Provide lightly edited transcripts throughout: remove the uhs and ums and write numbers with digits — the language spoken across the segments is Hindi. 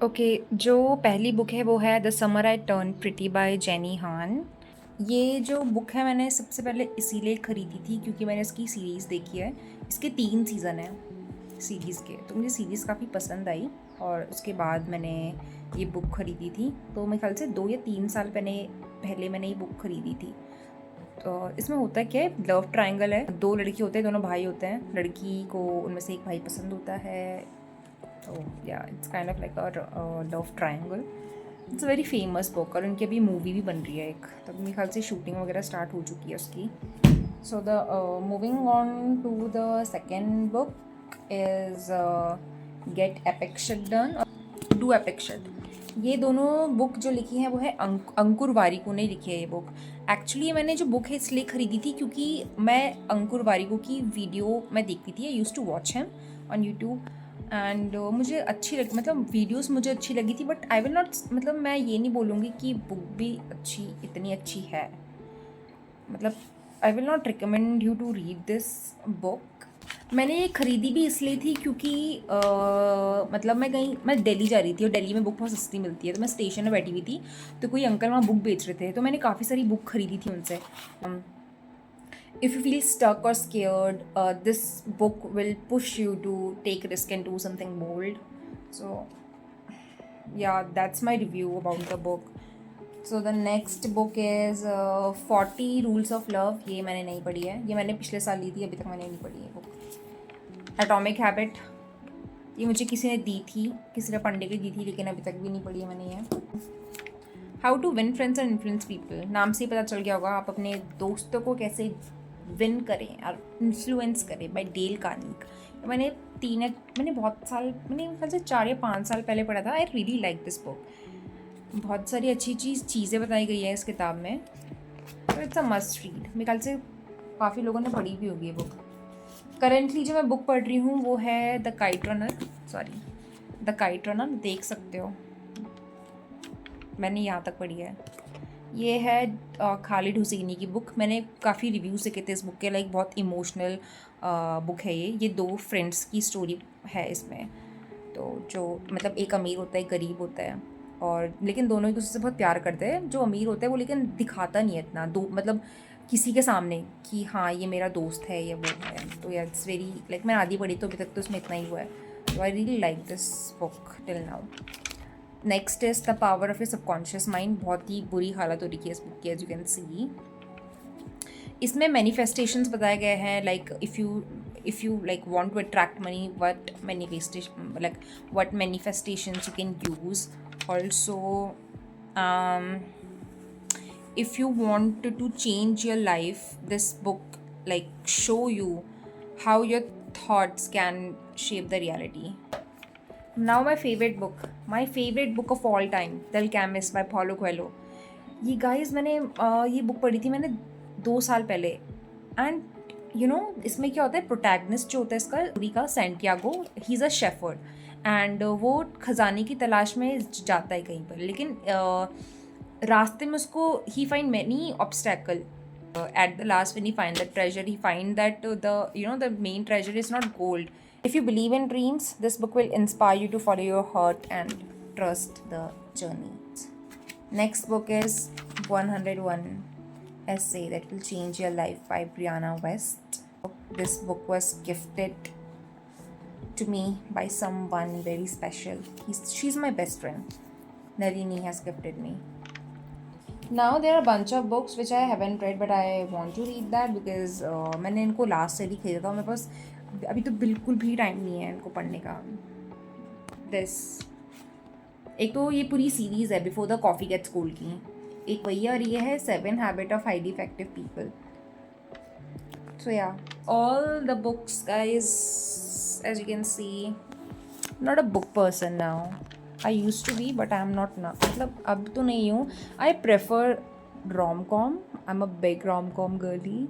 ओके, जो पहली बुक है वो है the summer I turned pretty by Jenny Han. ये जो बुक है मैंने सबसे पहले इसीलिए ख़रीदी थी क्योंकि मैंने इसकी सीरीज़ देखी है। इसके 3 सीज़न हैं सीरीज़ के, तो मुझे सीरीज़ काफ़ी पसंद आई और उसके बाद मैंने ये बुक ख़रीदी थी। तो मेरे ख्याल से 2 या 3 साल पहले मैंने ये बुक ख़रीदी थी। तो इसमें होता क्या है, लव ट्रायंगल है। 2 लड़के होते हैं, दोनों भाई होते हैं। लड़की को उनमें से एक भाई पसंद होता है। तो या it's kind of like a love triangle. It's a very famous book और उनकी अभी मूवी भी बन रही है एक, तब मेरे ख्याल से शूटिंग वगैरह स्टार्ट हो चुकी है उसकी। So the moving on to the second book is get epic shit done और डू एपिक शिट। ये दोनों बुक जो लिखी हैं वो है अंकुर वारिकू ने लिखी है ये बुक। एक्चुअली मैंने जो बुक है इसलिए ख़रीदी थी क्योंकि मैं अंकुर वारिकू की वीडियो मैं देखती थी। I used to watch him on YouTube and मुझे अच्छी लगी, मतलब वीडियोस मुझे अच्छी लगी थी। बट आई विल नॉट, मतलब मैं ये नहीं बोलूँगी कि बुक भी इतनी अच्छी है। मतलब I will not recommend you to read this book. मैंने ये ख़रीदी भी इसलिए थी क्योंकि मतलब मैं दिल्ली जा रही थी और दिल्ली में बुक बहुत सस्ती मिलती है। तो मैं स्टेशन में बैठी हुई थी, तो कोई अंकल वहाँ बुक बेच रहे थे, तो मैंने काफ़ी सारी बुक ख़रीदी थी उनसे। If you feel stuck or scared, this book will push you to take risk and do something bold. So, yeah, that's my review about the book. So the next book is 40 Rules of Love. ये मैंने नहीं पढ़ी है, ये मैंने पिछले साल ली थी, अभी तक मैंने नहीं पढ़ी है बुक। एटॉमिक हैबिट, ये मुझे किसी ने दी थी, किसी ने पढ़ने के दी थी, लेकिन अभी तक भी नहीं पढ़ी है मैंने ये। How to win friends and influence people, नाम से ही पता चल गया होगा आप अपने दोस्तों को कैसे विन करें और इन्फ्लुएंस करें, बाय डेल कार्निक। तो मैंने बहुत साल, मैंने ख्याल से 4 या 5 साल पहले पढ़ा था। I really like this book. बहुत सारी अच्छी चीज़ें बताई गई है इस किताब में। तो इट्स अ मस्ट रीड। मेरे ख्याल से काफ़ी लोगों ने पढ़ी भी होगी ये बुक। करेंटली जो मैं बुक पढ़ रही हूँ वो है द काइट रनर, देख सकते हो, मैंने यहाँ तक पढ़ी है। ये है खालिद हुसैनी की बुक। मैंने काफ़ी रिव्यूज़ देखे थे इस बुक के, लाइक बहुत इमोशनल बुक है ये। 2 फ्रेंड्स की स्टोरी है इसमें। तो जो मतलब एक अमीर होता है, एक गरीब होता है, और लेकिन दोनों एक दूसरे से बहुत प्यार करते हैं। जो अमीर होता है वो लेकिन दिखाता नहीं है इतना, मतलब किसी के सामने कि हाँ ये मेरा दोस्त है या वो है। तो यार इट्स वेरी लाइक, मैं आधी पढ़ी तो अभी तक तो इसमें इतना ही हुआ है। तो I really like this book till now. Next is the power of A subconscious mind. बहुत ही बुरी हालत हो रही है इस बुक की, एज यू कैन सी। इसमें मैनिफेस्टेशंस बताए गए हैं, like if you like want to attract money, what manifestations you can use. Also if you want to change your life, this book like show you how your thoughts can shape the reality. Now my favorite book of all time, The Alchemist by Paulo Coelho. ये गाइस मैंने ये बुक पढ़ी थी मैंने 2 साल पहले। एंड इसमें क्या होता है, प्रोटैगनिस्ट जो होता है इसका स्टोरी का, Santiago, he is a shepherd and वो खजाने की तलाश में जाता है कहीं पर, लेकिन रास्ते में उसको ही find many obstacle. At the last, when he find the treasure, he find that the main treasure is not gold. If you believe in dreams, this book will inspire you to follow your heart and trust the journey. Next book is 101 Essay That Will Change Your Life by Brianna West. This book was gifted to me by someone very special. She's my best friend. Nalini has gifted me. Now there are a bunch of books which I haven't read, but I want to read that because मैंने इनको लास्ट ईयर ही खरीदा था। मेरे पास अभी तो बिल्कुल भी टाइम नहीं है इनको पढ़ने का। एक तो ये पूरी सीरीज़ है before the coffee gets cold की, एक वही है, और ये है 7 Habits of Highly Effective People. So yeah, all the books, guys, as you can see, not a book person now. I used to be, but I am not now. मतलब अब तो नहीं हूँ. I prefer rom-com. I'm a big rom-com girly.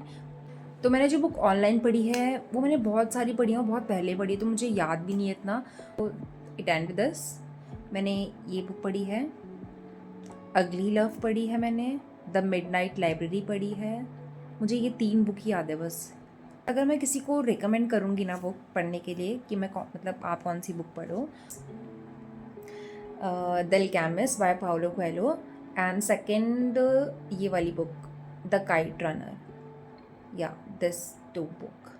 तो मैंने जो बुक ऑनलाइन पढ़ी है वो मैंने बहुत सारी पढ़ी है, बहुत पहले पढ़ी, तो मुझे याद भी नहीं है इतना। तो इट एंड दिस, मैंने ये बुक पढ़ी है। अगली लव पढ़ी है मैंने। द मिडनाइट लाइब्रेरी पढ़ी है। मुझे ये 3 बुक ही याद है बस। अगर मैं किसी को रिकमेंड करूँगी ना बुक पढ़ने के लिए कि मतलब आप कौन सी बुक पढ़ो, the Alchemist by Paulo Coelho, and second ये वाली बुक द काइट रनर, या दिस टू बुक।